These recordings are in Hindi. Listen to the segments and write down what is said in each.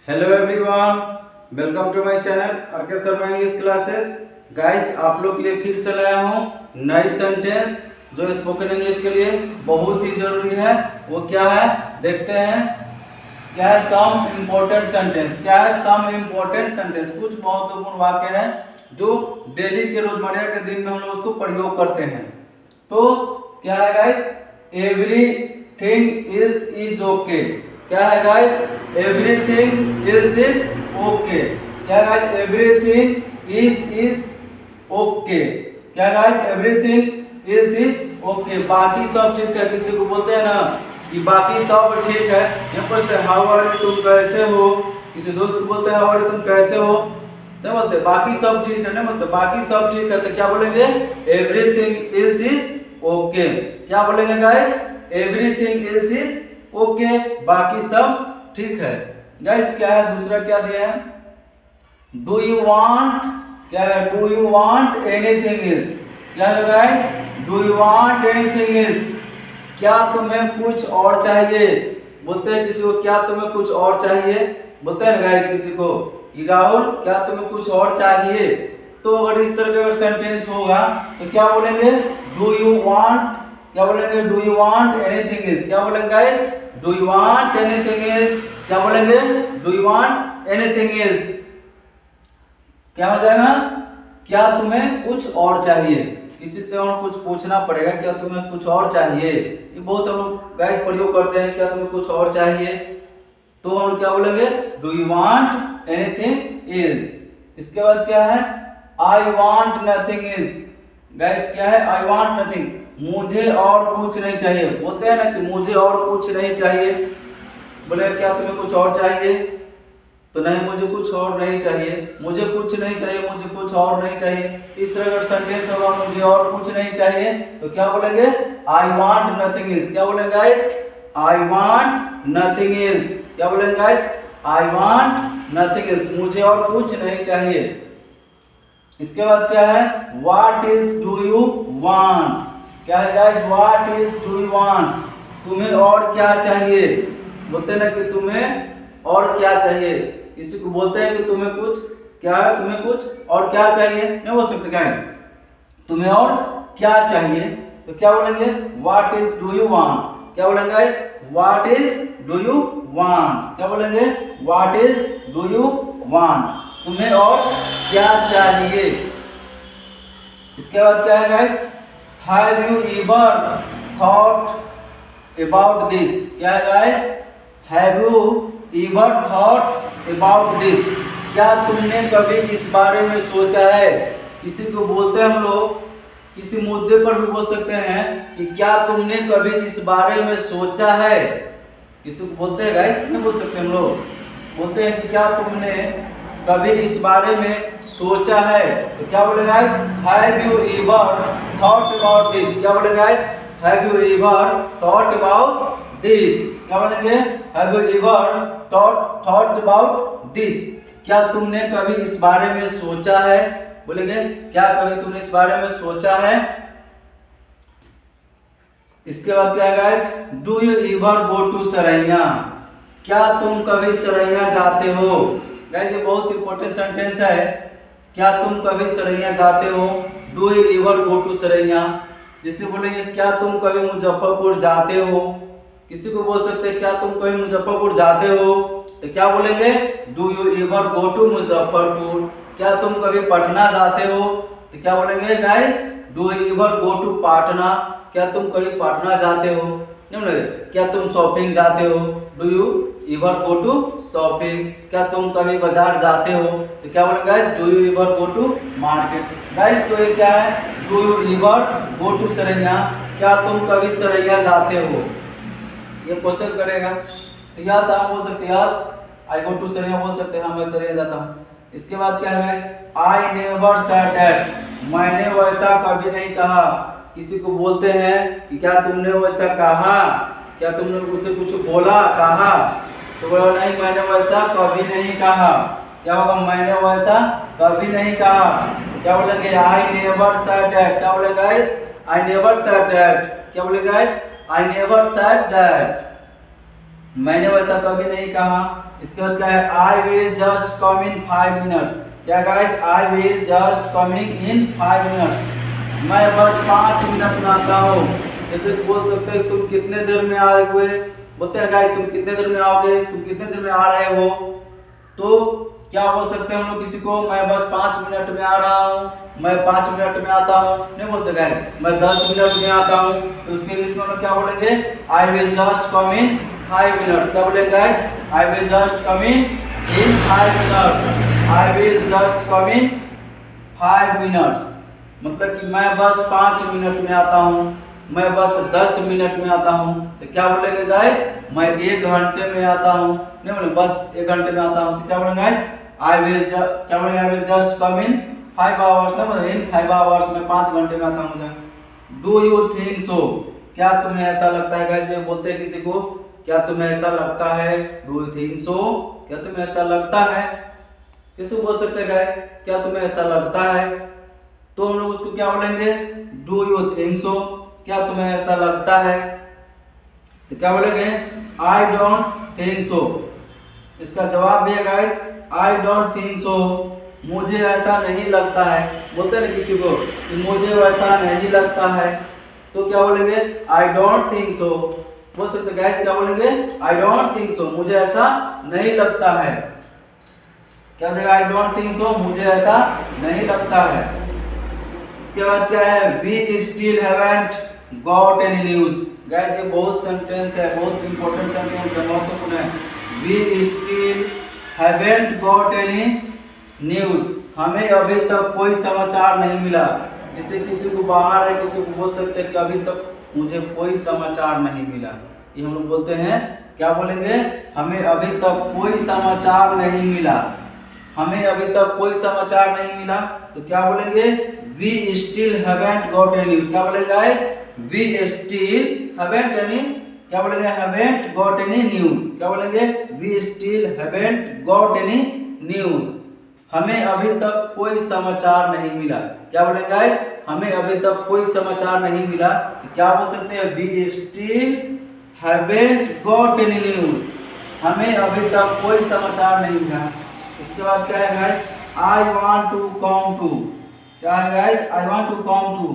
Hello everyone, welcome to my channel RK Sharma English classes. Guys, आप लोग के लिए फिर से लाया हूँ नई सेंटेंस जो स्पोकन इंग्लिश के लिए बहुत ही जरूरी है। वो क्या है देखते हैं। क्या है सम इम्पोर्टेंट सेंटेंस। क्या है सम इम्पोर्टेंट सेंटेंस। कुछ महत्वपूर्ण वाक्य है जो डेली के रोजमर्रा के दिन में हम लोग उसको प्रयोग करते हैं। तो क्या है गाइस, एवरीथिंग इज ओके। क्या है गाइस, एवरीथिंग इज ओके। क्या गाइस, एवरीथिंग इज ओके। क्या गाइस, एवरीथिंग इज ओके। बाकी सब ठीक है। किसी को बोलते हैं ना कि बाकी सब ठीक है, ये बोलते हैं हाउ आर यू, तुम कैसे हो। किसी दोस्त को बोलते हैं हाउ आर यू, तुम कैसे हो, नहीं बोलते बाकी सब ठीक है, नहीं बोलते बाकी सब ठीक है। तो क्या बोलेंगे, एवरीथिंग इज ओके। क्या बोलेंगे गाइस, एवरीथिंग इज ओके, बाकी सब ठीक है। गाइस क्या है दूसरा, क्या दिया है, डू यू वांट। क्या है, do you want anything is. क्या है guys, do you want anything is. क्या तुम्हें कुछ और चाहिए। बोलते हैं किसी को, क्या तुम्हें कुछ और चाहिए। बोलते हैं ना गाइस किसी को कि राहुल क्या तुम्हें कुछ और चाहिए। तो अगर इस तरह का सेंटेंस होगा तो क्या बोलेंगे, डू यू वांट। क्या बोलेंगे, do you want anything is. क्या बोलेंगे guys, do you want anything is. क्या बोलेंगे, do you want anything is. क्या हो जाएगा, क्या तुम्हें कुछ और चाहिए। किसी से और कुछ पूछना पड़ेगा, क्या तुम्हें कुछ और चाहिए। ये बहुत हम लोग गाइस प्रयोग करते हैं, क्या तुम्हें कुछ और चाहिए। तो हम लोग क्या बोलेंगे, do you want anything is. इसके बाद क्या है, I want nothing is. Guys क्या है, आई वांट नथिंग, मुझे और कुछ नहीं चाहिए। बोलते हैं ना कि मुझे और कुछ नहीं चाहिए। बोले क्या तुम्हें कुछ और चाहिए, तो नहीं मुझे कुछ और नहीं चाहिए, मुझे कुछ नहीं चाहिए, मुझे कुछ और नहीं चाहिए। इस तरह का सेंटेंस होगा, मुझे और कुछ नहीं चाहिए, तो क्या बोलेंगे, आई वांट नथिंग इज। क्या बोलेंगे guys, I want nothing is. क्या बोलेंगे guys, I want nothing is, मुझे और कुछ नहीं चाहिए। इसके बाद क्या है, what is do you want. क्या है guys, what is do you want, तुम्हें और क्या चाहिए। बोलते हैं ना कि तुम्हें और क्या चाहिए। किसी को बोलते हैं कि तुम्हें कुछ क्या है, तुम्हें कुछ और क्या चाहिए, नहीं बोल सकते क्या है, तुम्हें और क्या चाहिए। तो क्या बोलेंगे, what is do you want. क्या बोलेंगे guys, what is do you want. क्या बोलेंगे, what is do you want, तुम्हें और क्या चाहिए। इसके बाद क्या है guys, have you ever thought about this. क्या है guys, have you ever thought about this, क्या तुमने कभी इस बारे में सोचा है। किसी को बोलते हैं हम लोग, किसी मुद्दे पर भी बोल सकते हैं कि क्या तुमने कभी इस बारे में सोचा है। किसी को बोलते हैं गाइस, नहीं बोल सकते हम लोग, बोलते हैं कि क्या तुमने कभी इस बारे में सोचा है। तो क्या बोलेंगे guys, have you ever thought about this. क्या बोलेंगे guys, have you ever thought about this. क्या बोलेंगे, have you ever thought about this, क्या तुमने कभी इस बारे में सोचा है। बोलेंगे क्या कभी तुमने इस बारे में सोचा है। इसके बाद क्या है guys, do you ever go to Saraiya. क्या तुम कभी सरैया जाते हो। गाइस ये बहुत इंपॉर्टेंट सेंटेंस है, क्या तुम कभी सरैया जाते हो। Do you ever go to Saraiya. जिससे बोलेंगे क्या तुम कभी मुजफ्फरपुर जाते हो। किसी को बोल सकते हैं क्या तुम कभी मुजफ्फरपुर जाते हो, तो क्या बोलेंगे, do you ever go to Muzaffarpur. क्या तुम कभी पटना जाते हो, तो क्या बोलेंगे guys, do you ever go to Patna. क्या तुम कभी पटना जाते हो, नहीं बोलेंगे क्या तुम शॉपिंग जाते हो, do you ever go to shopping. क्या तुम कभी बाजार जाते हो, तो क्या बोलेंगे guys, do you ever go to market. Guys तो ये क्या है, do you ever go to Saraiya, क्या तुम कभी सरैया जाते हो। ये क्वेश्चन करेगा तो यस आप बोल सकते हैं, yes I go to Saraiya बोल सकते हैं, हाँ मैं सरैया जाता हूँ। इसके बाद क्या है, आई नेवर सेड दैट, मैंने वैसा कभी नहीं कहा। किसी को बोलते हैं कि क्या तुमने वैसा कहा, क्या तुमने उसे कुछ बोला कहा, तो बोला नहीं मैंने वैसा कभी नहीं कहा। क्या होगा, मैंने वैसा कभी नहीं कहा। क्या बोलेंगे, आई नेवर सेड दैट। क्या बोलेंगे guys, I never said that. क्या बोलेंगे guys, I never said that. मैंने वैसा कभी नहीं कहा। इसके बाद क्या है, I will just come in 5 minutes. क्या guys, I will just coming in 5 minutes, मैं बस 5 मिनट में आता हूँ। जैसे बोल सकते हैं तुम कितने देर में आए हुए, बोलते हैं गाइस तुम कितने देर में आओगे, तुम कितने देर में आ रहे हो। तो क्या बोल सकते हैं हम लोग किसी को, मैं बस 5 मिनट में आ रहा हूँ, मैं 5 मिनट में आता हूँ। नहीं बोलते गाइस मैं 10 मिनट में आता हूँ, तो उसके इंग्लिश में हम लोग क्या बोलेंगे, आई will just come in 5 minutes. क्या बोलेंगे guys, I will just come in 5 minutes, I will just come in 5 minutes. मतलब कि मैं बस 5 मिनट में आता हूँ, मैं बस 10 मिनट में आता हूँ। तो क्या बोलेंगे गाइस, मैं 1 घंटे में आता हूँ। नहीं बोले बस 1 घंटे में आता हूँ। तो क्या बोलेंगे गाइस, आई विल क्या बोलेंगे, आई will just come in 5 hours. नहीं बोले इन 5 आवर्स, मैं 5 घंटे में आता हूँ। डू यू थिंक सो, क्या तुम्हें ऐसा लगता है गाइस, ये बोलते हैं किसी को, क्या तुम्हें ऐसा लगता है, डू यू थिंक सो, क्या तुम्हें ऐसा लगता है। किसको बोल सकते हैं गाइस, क्या तुम्हें ऐसा लगता है। तो हम लोग उसको क्या बोलेंगे, डू यू थिंक सो, क्या तुम्हें ऐसा लगता है। तो क्या बोलेंगे, आई डोंट थिंक सो। इसका जवाब भी है guys, I don't think so, मुझे ऐसा नहीं लगता है। बोलते हैं ना किसी को कि मुझे वैसा नहीं लगता है, तो क्या बोलेंगे, आई डोंट थिंक सो। बोल सकते गाइस, क्या बोलेंगे, आई डोंट थिंक सो, मुझे ऐसा नहीं लगता है। क्या हो जाएगा, आई डोंट थिंक सो, मुझे ऐसा नहीं लगता है। इसके बाद क्या है, we still haven't got any news. Guys ये बहुत सेंटेंस है, बहुत इंपॉर्टेंट सेंटेंस है, महत्वपूर्ण है। We still haven't got any news, हमें अभी तक कोई समाचार नहीं मिला। जैसे किसी को बाहर है, किसी को बोल सकते हैं कि अभी तक मुझे कोई समाचार नहीं मिला। ये हम लोग बोलते हैं, क्या बोलेंगे, हमें अभी तक कोई समाचार नहीं मिला, हमें अभी तक कोई समाचार नहीं मिला। तो क्या बोलेंगे, we still haven't got any news. क्या बोलेंगे गाइस, वी स्टिल हैवंट एनी, क्या बोलेंगे, हैवंट गॉट एनी न्यूज। क्या बोलेंगे, we still haven't got any news, हमें अभी तक कोई समाचार नहीं मिला। क्या बोलेंगे गाइस, हमें अभी तक कोई समाचार नहीं मिला। तो क्या बोल सकते हैं, we still haven't got any news, हमें अभी तक कोई समाचार नहीं मिला। इसके बाद क्या है guys, I want to come too. क्या है guys, I want to come too,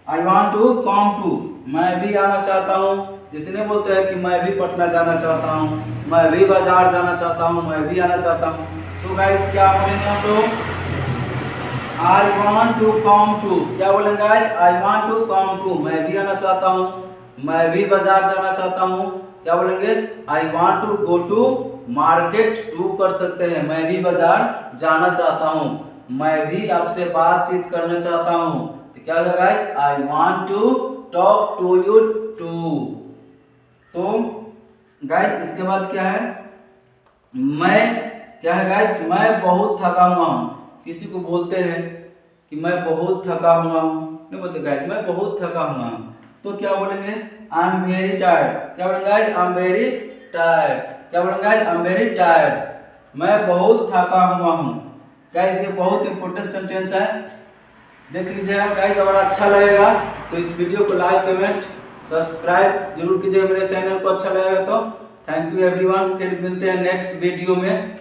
I want to come too, मैं भी आना चाहता हूँ। जैसे नहीं बोलते हैं कि मैं भी पटना जाना चाहता हूँ, मैं भी बाजार जाना चाहता हूँ, मैं भी आना चाहता हूँ। तो गाइस क्या बोलेंगे हम लोग, I want to come too. क्या बोलेंगे guys, I want to come too, मैं भी आना चाहता हूँ, मैं भी बाजार जाना चाहता हूँ। क्या बोलेंगे, I want to go to market too कर सकते हैं, मैं भी बाजार जाना चाहता हूँ, मैं भी आपसे बातचीत करना चाहता हूँ। तो क्या होगा guys, I want to talk to you too. तो गाइस इसके बाद क्या है, मैं, क्या है गाइस, मैं बहुत थका हुआ हूँ। किसी को बोलते हैं कि मैं बहुत थका हुआ हूँ, नहीं बोलते गाइस मैं बहुत थका हुआ हूँ। तो क्या बोलेंगे, आई एम वेरी टायर्ड। क्या बोलेंगे guys, I am very tired. क्या बोलेंगे guys, I am very tired, मैं बहुत थका हुआ हूँ। गाइस ये बहुत इंपॉर्टेंट सेंटेंस है, देख लीजिएगा गाइस। अगर अच्छा लगेगा तो इस वीडियो को लाइक, कमेंट, सब्सक्राइब जरूर कीजिएगा मेरे चैनल को, अच्छा लगेगा तो। थैंक यू एवरीवन, फिर मिलते हैं नेक्स्ट वीडियो में।